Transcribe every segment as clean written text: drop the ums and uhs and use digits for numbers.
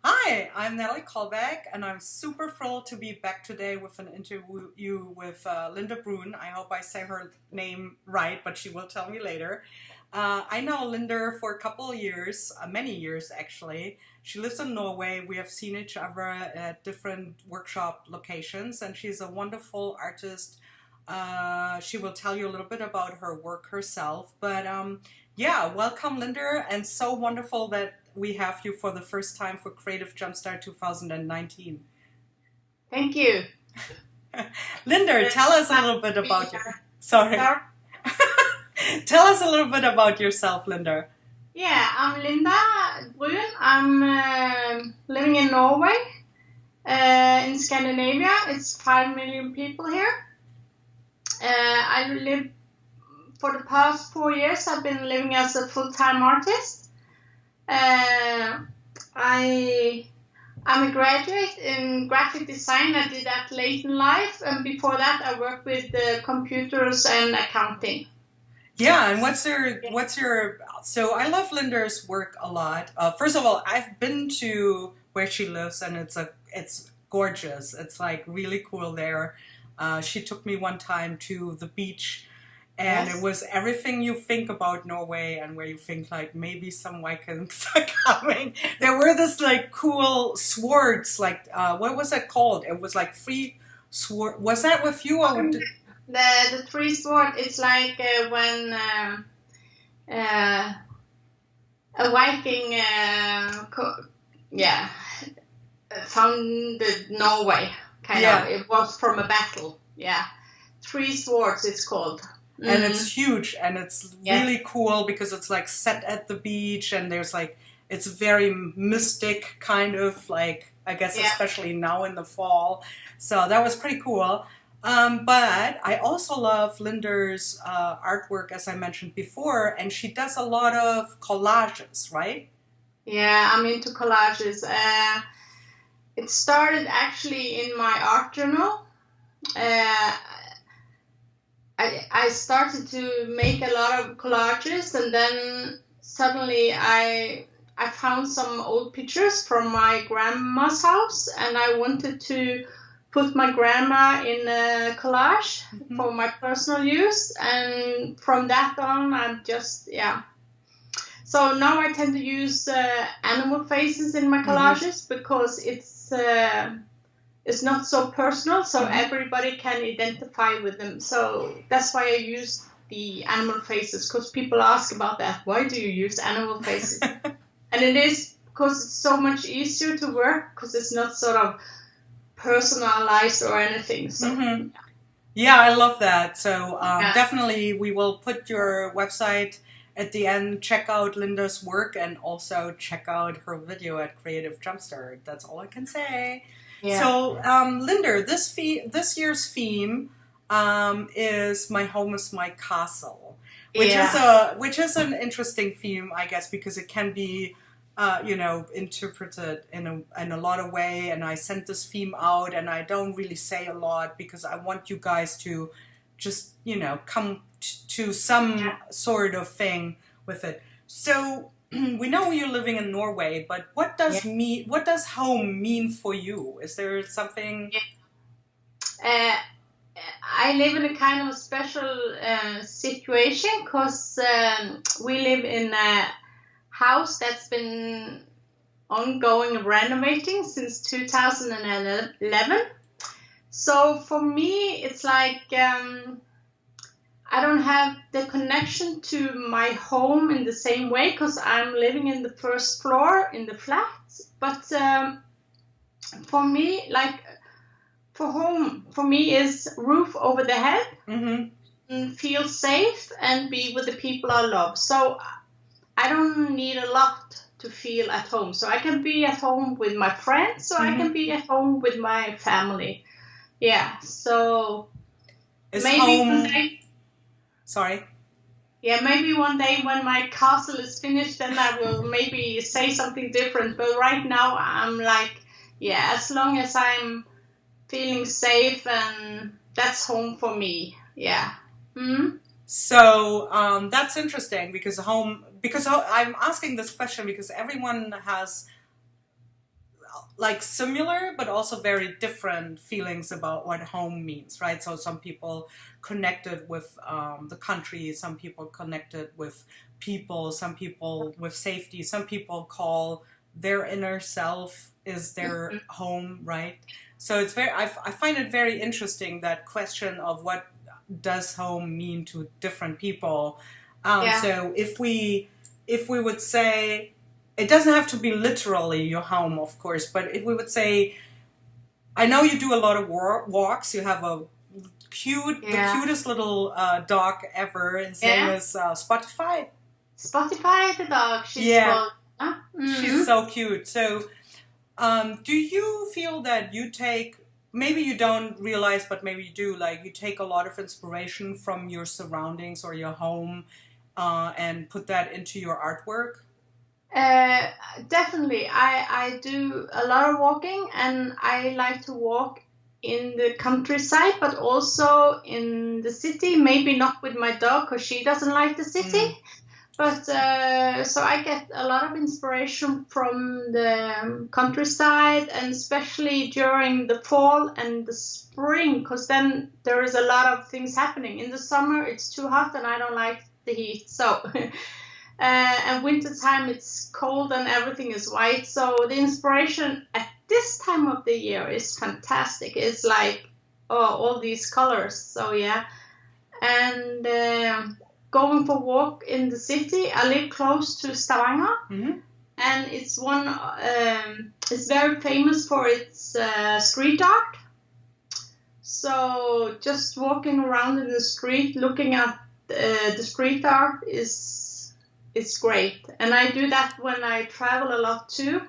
Hi, I'm Natalie Kolbeck, and I'm super thrilled to be back today with an interview with Linda Brun. I hope I say her name right, but she will tell me later. I know Linda for a couple of years, many years actually. She lives in Norway. We have seen each other at different workshop locations, and she's a wonderful artist. She will tell you a little bit about her work herself, but yeah, welcome, Linda, and so wonderful that we have you for the first time for Creative Jumpstart 2019. Thank you. Linda, tell us a little bit about you. Sorry. Tell us a little bit about yourself, Linda. Yeah, I'm Linda Brun. I'm living in Norway, in Scandinavia. It's 5 million people here. I live for the past 4 years. I've been living as a full-time artist. I'm a graduate in graphic design. I did that late in life, and before that, I worked with computers and accounting. Yeah, and what's your? So I love Linda's work a lot. First of all, I've been to where she lives, and it's gorgeous. It's like really cool there. She took me one time to the beach. And It was everything you think about Norway and where you think like maybe some Vikings are coming. There were this like cool swords, like what was that called? It was like three sword. Was that with you? Or the three sword? It's like when a Viking, founded Norway. Kind of. It was from a battle. Yeah, three swords. It's called. And it's huge, and it's really cool because it's like set at the beach, and there's like it's very mystic kind of like, I guess especially now in the fall. So that was pretty cool. But I also love Linda's artwork, as I mentioned before, and she does a lot of collages, right? Yeah, I'm into collages. It started actually in my art journal. I started to make a lot of collages, and then suddenly I found some old pictures from my grandma's house, and I wanted to put my grandma in a collage for my personal use, and from that on I'm just, So now I tend to use animal faces in my collages because it's not so personal, so everybody can identify with them. So that's why I use the animal faces, because people ask about that. Why do you use animal faces? And it is because it's so much easier to work, because it's not sort of personalized or anything. So yeah, I love that. So definitely we will put your website at the end. Check out Linda's work, and also check out her video at Creative Jumpstart. That's all I can say. Yeah. So, Linda, this year's theme is "My Home is My Castle," which is an interesting theme, I guess, because it can be, interpreted in a lot of way. And I sent this theme out, and I don't really say a lot because I want you guys to just come to some sort of thing with it. So. We know you're living in Norway, but what does home mean for you? Is there something? I live in a kind of special situation, because we live in a house that's been ongoing renovating since 2011. So for me, it's like I don't have the connection to my home in the same way, because I'm living in the first floor in the flat. But for me, like for home, for me is roof over the head, and feel safe and be with the people I love. So I don't need a lot to feel at home. So I can be at home with my friends, or I can be at home with my family. Yeah, so maybe one day. Sorry. Yeah, maybe one day when my castle is finished, then I will maybe say something different. But right now, I'm like, as long as I'm feeling safe, and that's home for me. Yeah. So that's interesting, because I'm asking this question because everyone has like similar but also very different feelings about what home means, right? So some people connected with the country, some people connected with people, some people with safety, some people call their inner self is their home, right? So it's very, I find it very interesting, that question of what does home mean to different people. So if we would say, it doesn't have to be literally your home, of course, but if we would say, I know you do a lot of walks. You have a the cutest little dog ever. His name is Spotify. Spotify, the dog. She's called. She's so cute. So, do you feel that you take, maybe you don't realize, but maybe you do, like you take a lot of inspiration from your surroundings or your home and put that into your artwork? Definitely. I do a lot of walking, and I like to walk in the countryside, but also in the city. Maybe not with my dog, because she doesn't like the city. But so I get a lot of inspiration from the countryside, and especially during the fall and the spring, because then there is a lot of things happening. In the summer, it's too hot, and I don't like the heat. So, and winter time, it's cold and everything is white. So the inspiration at this time of the year is fantastic. It's like, all these colors. So yeah, and going for a walk in the city. I live close to Stavanger, and it's it's very famous for its street art. So just walking around in the street, looking at the street art is great. And I do that when I travel a lot too.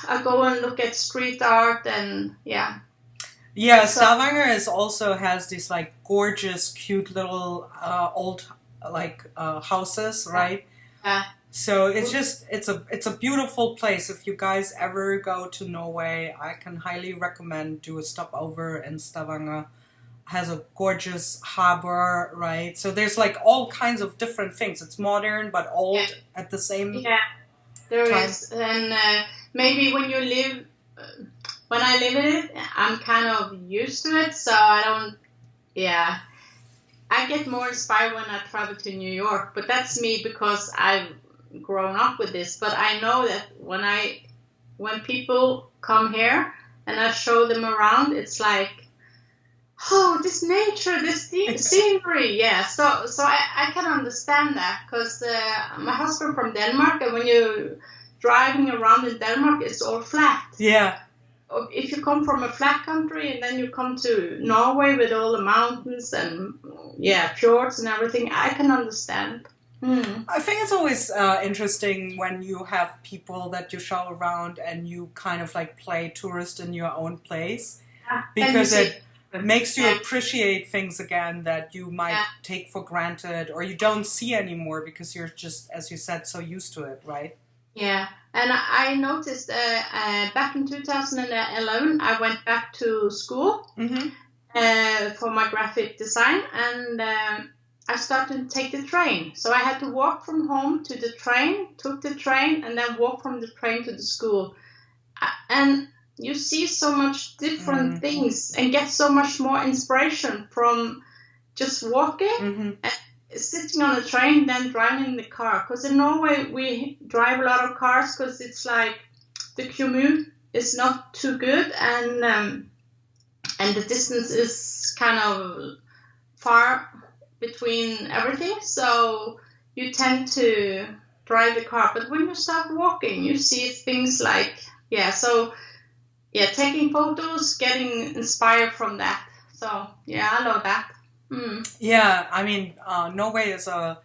I go and look at street art, and yeah. Yeah, Stavanger also has these like gorgeous, cute little old houses, right? Yeah. So it's a beautiful place. If you guys ever go to Norway, I can highly recommend do a stopover in Stavanger. Has a gorgeous harbor, right? So there's like all kinds of different things. It's modern but old at the same time. Yeah, there is, and maybe when you live. When I live in it, I'm kind of used to it, so I don't, I get more inspired when I travel to New York, but that's me because I've grown up with this. But I know that when people come here and I show them around, it's like, oh, this nature, this scenery, So I can understand that, because my husband from Denmark, and when you're driving around in Denmark, it's all flat. Yeah. If you come from a flat country and then you come to Norway with all the mountains and fjords and everything, I can understand. I think it's always interesting when you have people that you show around and you kind of like play tourist in your own place, because it makes you appreciate things again that you might take for granted or you don't see anymore because you're just, as you said, so used to it, right? Yeah, and I noticed back in 2011, I went back to school for my graphic design, and I started to take the train. So I had to walk from home to the train, took the train, and then walk from the train to the school. And you see so much different things and get so much more inspiration from just walking and sitting on a train than driving in the car. Because in Norway we drive a lot of cars because it's like the commute is not too good, and the distance is kind of far between everything, so you tend to drive the car. But when you start walking, you see things like taking photos, getting inspired from that. So I love that. Yeah, I mean, Norway is a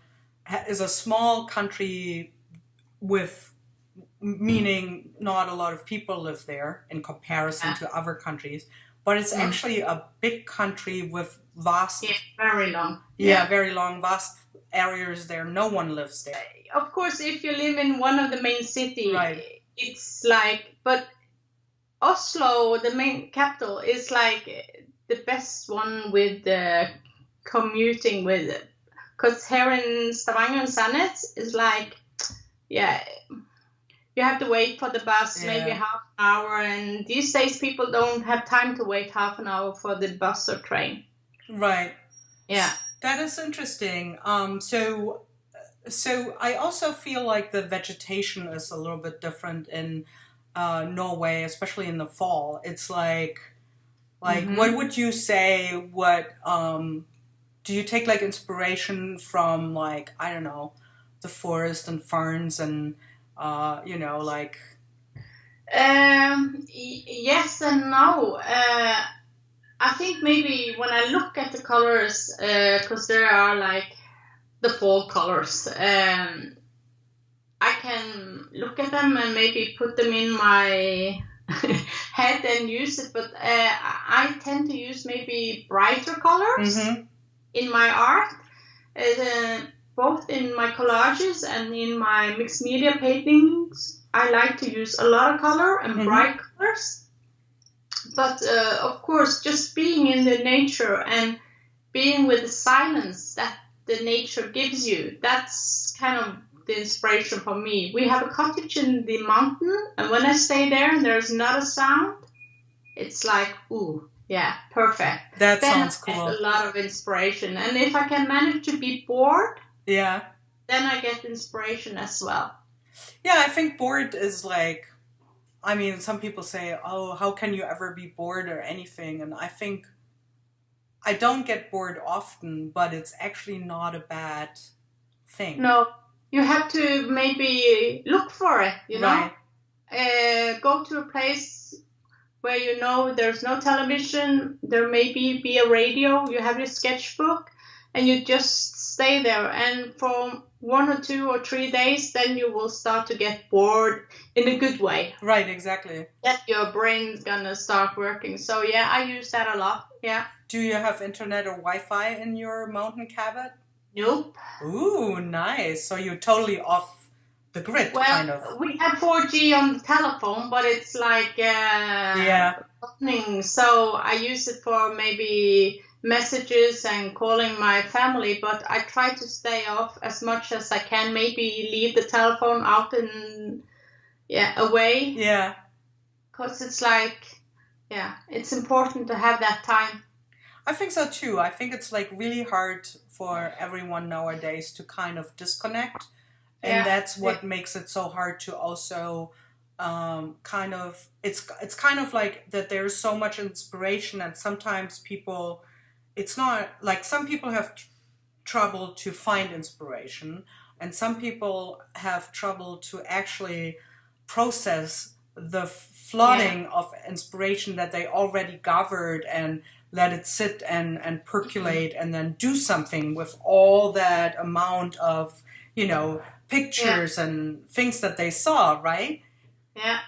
small country with, meaning not a lot of people live there in comparison to other countries, but it's actually a big country with vast, very long, very long, vast areas there. No one lives there. Of course, if you live in one of the main cities, right, it's like, but Oslo, the main capital, is like the best one with commuting with it, because here in Stavanger and Sandnes is like, you have to wait for the bus maybe half an hour, and these days people don't have time to wait half an hour for the bus or train. Right. Yeah. That is interesting. So I also feel like the vegetation is a little bit different in Norway, especially in the fall. It's like what would you say? What do you take like inspiration from, like, I don't know, the forest and ferns and like? Yes and no. I think maybe when I look at the colors, because there are like the fall colors, I can look at them and maybe put them in my head and use it. But I tend to use maybe brighter colors in my art, both in my collages and in my mixed media paintings. I like to use a lot of color and bright colors. But of course, just being in the nature and being with the silence that the nature gives you, that's kind of the inspiration for me. We have a cottage in the mountain, and when I stay there and there's not a sound, it's like, ooh, yeah, perfect. That then sounds I cool. get a lot of inspiration. And if I can manage to be bored, then I get inspiration as well. Yeah, I think bored is like, I mean, some people say, oh, how can you ever be bored or anything? And I think I don't get bored often, but it's actually not a bad thing. No, you have to maybe look for it, you know? Go to a place where you know there's no television, there maybe be a radio, you have your sketchbook, and you just stay there. And for 1 or 2 or 3 days, then you will start to get bored in a good way. Right, exactly. That your brain's gonna start working. So yeah, I use that a lot. Yeah. Do you have internet or Wi-Fi in your mountain cabin? Nope. Ooh, nice. So you're totally off the grid, kind of. Well, we have 4G on the telephone, but it's like lightning. So I use it for maybe messages and calling my family, but I try to stay off as much as I can. Maybe leave the telephone out and away. Yeah. Because it's like, it's important to have that time. I think so too. I think it's like really hard for everyone nowadays to kind of disconnect. And that's what makes it so hard to also kind of, it's kind of like that there's so much inspiration, and sometimes people, it's not like, some people have trouble to find inspiration, and some people have trouble to actually process the flooding of inspiration that they already gathered and let it sit and percolate and then do something with all that amount of, pictures and things that they saw, right? Yeah,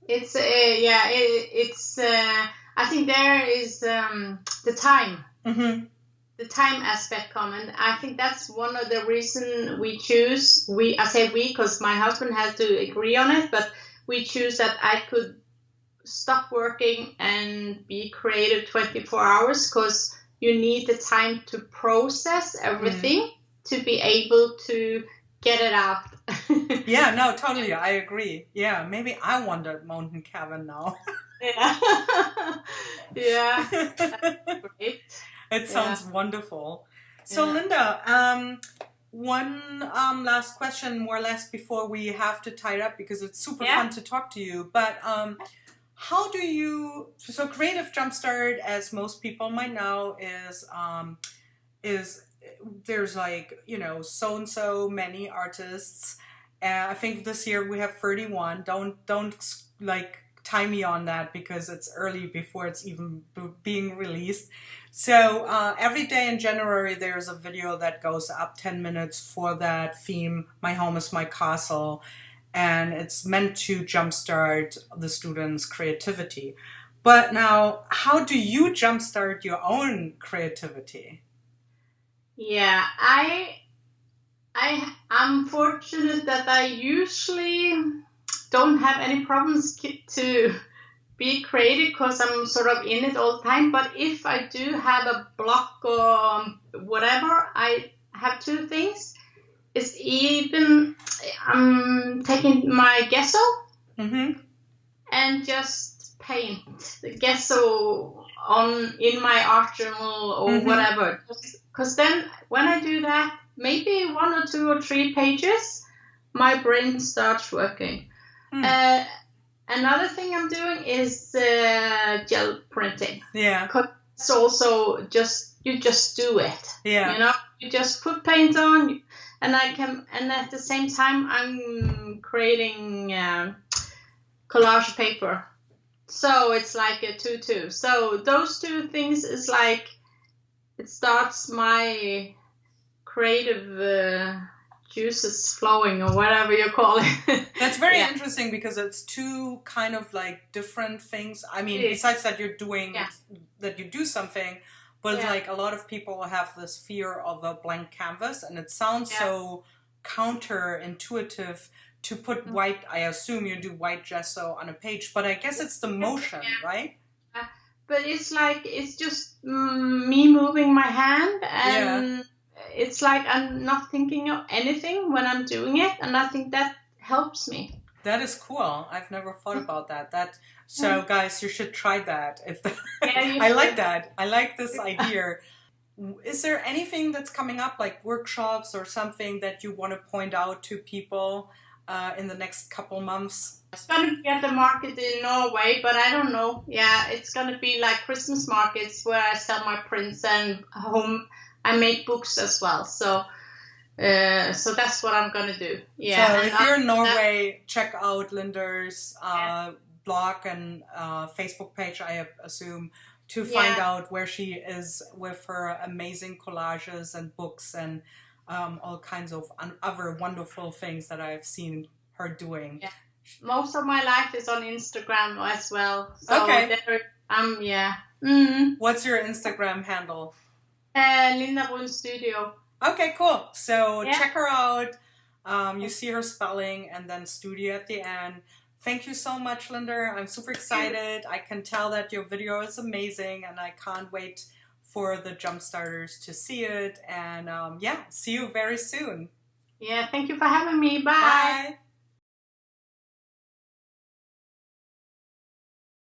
it's it's I think there is the time. The time aspect common. I think that's one of the reason we choose. I say we because my husband has to agree on it, but we choose that I could stop working and be creative 24 hours because you need the time to process everything to be able to get it out. Yeah, no, totally. I agree. Yeah, maybe I want a mountain cabin now. Yeah. That's great. It sounds wonderful. So Linda, one last question more or less before we have to tie it up, because it's super fun to talk to you. But how do you, so Creative Jumpstart, as most people might know, is there's like, so many artists. I think this year we have 31. Don't like tie me on that because it's early before it's even being released. So every day in January there's a video that goes up 10 minutes for that theme, My Home is My Castle, and it's meant to jumpstart the students' creativity. But now, how do you jumpstart your own creativity? Yeah, I'm fortunate that I usually don't have any problems to be creative because I'm sort of in it all the time. But if I do have a block or whatever, I have two things. It's even I'm taking my gesso Mm-hmm. and just paint the gesso in my art journal or Mm-hmm. whatever. Because then when I do that, maybe 1 or 2 or 3 pages, my brain starts working. Another thing I'm doing is gel printing. Yeah. Because it's also you just do it. Yeah. You know, you just put paint on, and at the same time I'm creating collage paper. So it's like a 2-2. So those 2 things is like it starts my creative juices flowing, or whatever you call it. That's very interesting, because it's 2 kind of like different things. I mean, besides that you're doing that you do something, but like a lot of people have this fear of a blank canvas, and it sounds so counterintuitive to put white. I assume you do white gesso on a page, but I guess it's the motion, right? But it's just me moving my hand, and it's like I'm not thinking of anything when I'm doing it, and I think that helps me. That is cool. I've never thought about that. So guys, you should try that. I like that. I like this idea. Is there anything that's coming up, like workshops or something that you want to point out to people in the next couple months? It's going to be at the market in Norway, but I don't know. Yeah, it's going to be like Christmas markets where I sell my prints, and home I make books as well. So that's what I'm going to do. Yeah. So if you're in Norway, check out Linda's blog and Facebook page, I assume, to find out where she is with her amazing collages and books and all kinds of other wonderful things that I've seen her doing. Yeah. Most of my life is on Instagram as well. So What's your Instagram handle? Linda Brun Studio. Okay, cool. So check her out. You see her spelling and then studio at the end. Thank you so much, Linda. I'm super excited. I can tell that your video is amazing, and I can't wait for the Jumpstarters to see it. And see you very soon. Yeah, thank you for having me. Bye. Bye.